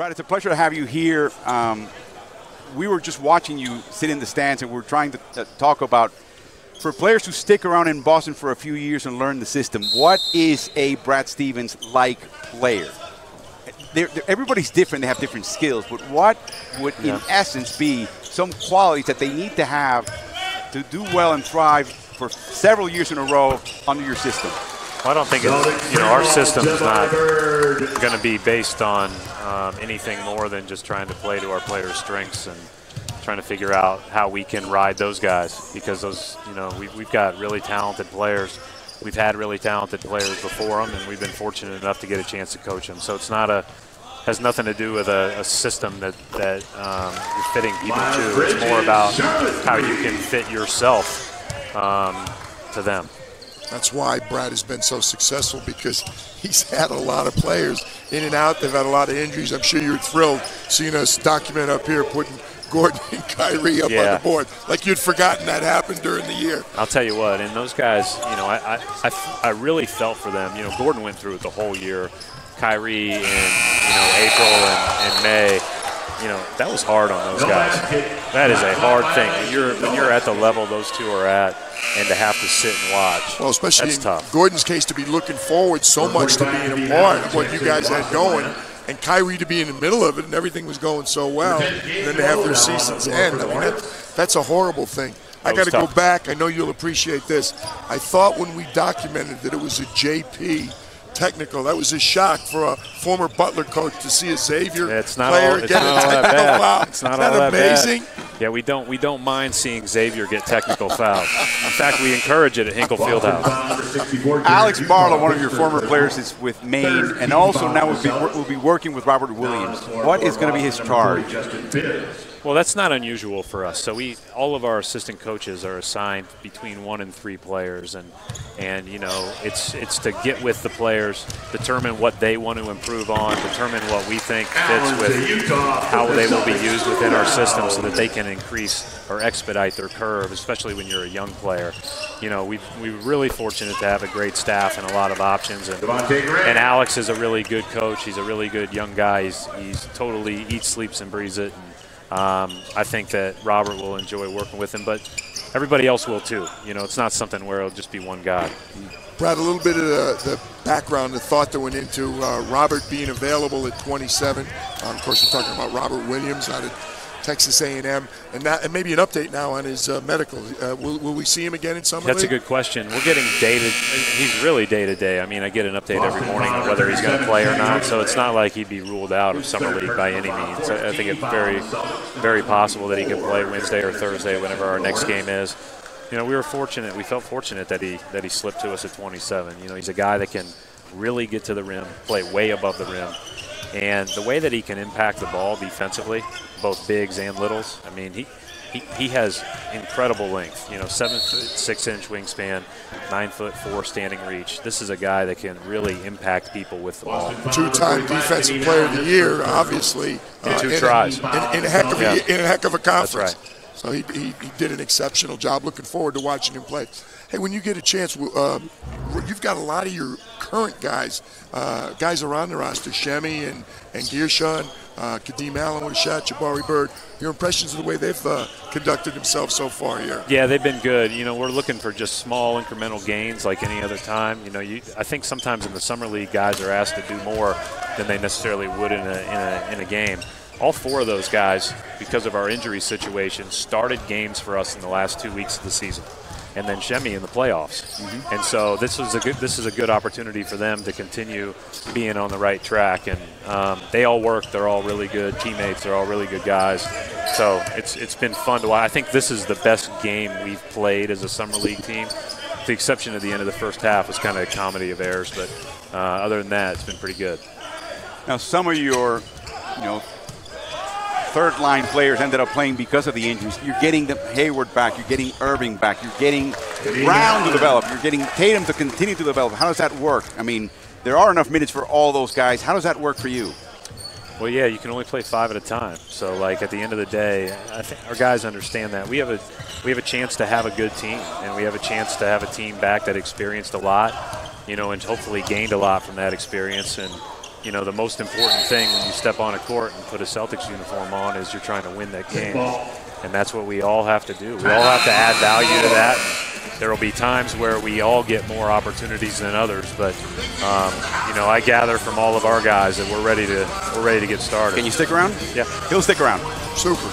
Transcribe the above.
Brad, it's a pleasure to have you here. We were just watching you sit in the stands, and we're trying to talk about, for players who stick around in Boston for a few years and learn the system, what is a Brad Stevens-like player? Everybody's different. They have different skills. But what would, in essence, be some qualities that they need to have to do well and thrive for several years in a row under your system? Well, I don't think our system is not going to be based on anything more than just trying to play to our players' strengths and trying to figure out how we can ride those guys, because those, we've got really talented players. We've had really talented players before them, and we've been fortunate enough to get a chance to coach them. So it's not has nothing to do with a system that you're fitting people to. It's more about how you can fit yourself to them. That's why Brad has been so successful, because he's had a lot of players in and out. They've had a lot of injuries. I'm sure you're thrilled seeing us document up here, putting Gordon and Kyrie up on the board. Like you'd forgotten that happened during the year. I'll tell you what, and those guys, I really felt for them. Gordon went through it the whole year. Kyrie in, April and May. That was hard on those guys. That is a hard thing. When you're at the level those two are at, and to have to sit and watch. Well, especially that's in tough. Gordon's case, to be looking forward so much to being a part of what you guys had going, and Kyrie to be in the middle of it, and everything was going so well, and then to have their seasons end. I mean, that's a horrible thing. I got to go back. I know you'll appreciate this. I thought when we documented that it was a JP technical, that was a shock for a former Butler coach to see a Xavier player get a technical foul. It's not all that amazing? Bad. Yeah, we don't mind seeing Xavier get technical fouls. In fact, we encourage it at Hinkle Fieldhouse. Alex Barlow, one of your former players, is with Maine, and also now will be working with Robert Williams. What is going to be his charge? Well, that's not unusual for us. So all of our assistant coaches are assigned between 1 and 3 players, and it's to get with the players, determine what they want to improve on, determine what we think fits with how they will be used within our system, so that they can increase or expedite their curve, especially when you're a young player. We're really fortunate to have a great staff and a lot of options, and Alex is a really good coach. He's a really good young guy. He's totally eats, sleeps, and breathes it. I think that Robert will enjoy working with him, but everybody else will too. It's not something where it'll just be one guy. Brad, a little bit of the background, the thought that went into Robert being available at 27. Of course, we're talking about Robert Williams out of Texas A&M, and maybe an update now on his medical. Will we see him again in summer? That's a good question. We're getting he's really day-to-day. I mean, I get an update every morning on whether he's going to play or not, so it's not like he'd be ruled out of summer league by any means. I think it's very, very possible that he can play Wednesday or Thursday, whenever our next game is. We were fortunate. We felt fortunate that he slipped to us at 27. He's a guy that can really get to the rim, play way above the rim. And the way that he can impact the ball defensively, both bigs and littles, I mean, he has incredible length. 7'6" wingspan, 9'4" standing reach. This is a guy that can really impact people with the ball. 2-time Defensive Player of the Year, obviously. 2 tries. In a heck of a conference. That's right. So he did an exceptional job. Looking forward to watching him play. Hey, when you get a chance, you've got a lot of your current guys are on the roster, Shemi and Gershon, Kadeem Allen with a shot, Jabari Bird. Your impressions of the way they've conducted themselves so far here? Yeah, they've been good. We're looking for just small incremental gains like any other time. I think sometimes in the summer league, guys are asked to do more than they necessarily would in a game. All 4 of those guys, because of our injury situation, started games for us in the last 2 weeks of the season, and then Shemi in the playoffs. And so this is a good opportunity for them to continue being on the right track. And they all work. They're all really good teammates. They're all really good guys. So it's been fun to watch. I think this is the best game we've played as a summer league team. With the exception of the end of the first half, was kind of a comedy of errors. But other than that, it's been pretty good. Now, some of your, third-line players ended up playing because of the injuries. You're getting Hayward back. You're getting Irving back. You're getting Brown to develop. You're getting Tatum to continue to develop. How does that work? I mean, there are enough minutes for all those guys. How does that work for you? Well, yeah, you can only play 5 at a time. So, like, at the end of the day, I think our guys understand that. We have a chance to have a good team, and we have a chance to have a team back that experienced a lot, and hopefully gained a lot from that experience. And you know, the most important thing when you step on a court and put a Celtics uniform on is you're trying to win that game. And that's what we all have to do. We all have to add value to that. There will be times where we all get more opportunities than others, but you know, I gather from all of our guys that we're ready to get started. Can you stick around? Yeah, he'll stick around. Super.